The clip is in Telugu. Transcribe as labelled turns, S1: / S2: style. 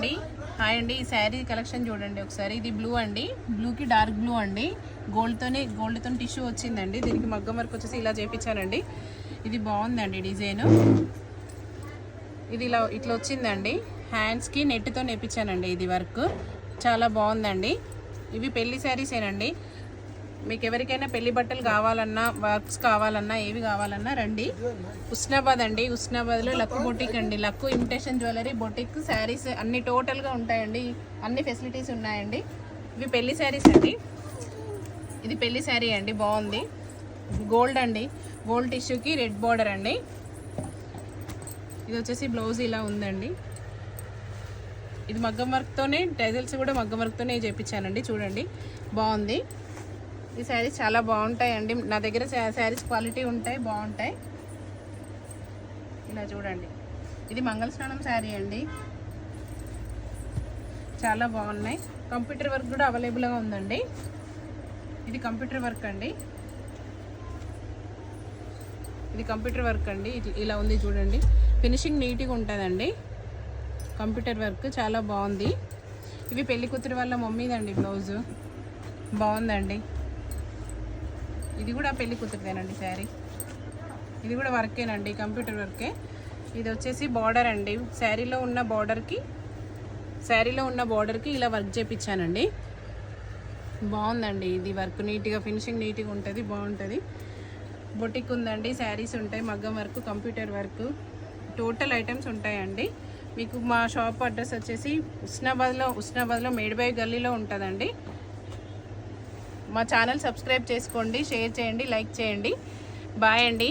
S1: హాయ్ అండి, ఈ శారీ కలెక్షన్ చూడండి ఒకసారి. ఇది బ్లూ అండి, బ్లూకి డార్క్ బ్లూ అండి. గోల్డ్తో టిష్యూ వచ్చిందండి. దీనికి మగ్గం వర్క్ వచ్చేసి ఇలా చేయించానండి. ఇది బాగుందండి డిజైన్. ఇది ఇట్లా వచ్చిందండి. హ్యాండ్స్కి నెట్తో నేర్పించానండి. ఇది వర్క్ చాలా బాగుందండి. ఇవి పెళ్లి శారీసేనండి. మీకు ఎవరికైనా పెళ్లి బట్టలు కావాలన్నా, వర్క్స్ కావాలన్నా, ఏవి కావాలన్నా రండి. ఉస్నాబాద్ అండి. ఉస్నాబాద్లో లక్కు బొటిక్ అండి. Luck imitation jewellery boutique saris అన్ని టోటల్గా ఉంటాయండి. అన్ని ఫెసిలిటీస్ ఉన్నాయండి. ఇవి పెళ్లి శారీస్ అండి. ఇది పెళ్లి శారీ అండి, బాగుంది. గోల్డ్ అండి, గోల్డ్ టిష్యూకి రెడ్ బార్డర్ అండి. ఇది వచ్చేసి బ్లౌజ్ ఇలా ఉందండి. ఇది మగ్గం వర్క్తోనే, టైజల్స్ కూడా మగ్గం వర్క్తోనే చేయించానండి. చూడండి బాగుంది. ఈ శారీస్ చాలా బాగుంటాయండి. నా దగ్గర శారీస్ క్వాలిటీ ఉంటాయి, బాగుంటాయి. ఇలా చూడండి. ఇది మంగళస్నానం శారీ అండి, చాలా బాగున్నాయి. కంప్యూటర్ వర్క్ కూడా అవైలబుల్గా ఉందండి. ఇది కంప్యూటర్ వర్క్ అండి. ఇది కంప్యూటర్ వర్క్ అండి. ఇలా ఉంది చూడండి. ఫినిషింగ్ నీట్గా ఉంటుందండి. కంప్యూటర్ వర్క్ చాలా బాగుంది. ఇవి పెళ్లి కూతురు వాళ్ళ మమ్మీదండి బ్లౌజు, బాగుందండి. ఇది కూడా పెళ్లి కూతురుదేనండి శారీ. ఇది కూడా వర్కేనండి, కంప్యూటర్ వర్కే. ఇది వచ్చేసి బార్డర్ అండి. శారీలో ఉన్న బార్డర్కి ఇలా వర్క్ చేయించానండి. బాగుందండి. ఇది వర్క్ నీట్గా, ఫినిషింగ్ నీట్గా ఉంటుంది, బాగుంటుంది. బొటిక్ ఉందండి, శారీస్ ఉంటాయి, మగ్గం work, computer work, total items ఉంటాయండి. మీకు మా షాప్ అడ్రస్ వచ్చేసి ఉస్నాబాద్లో మేడ్బాయ్ గల్లీలో ఉంటుందండి. మా ఛానల్ సబ్స్క్రైబ్ చేసుకోండి, షేర్ చేయండి, లైక్ చేయండి. బాయ్ అండి.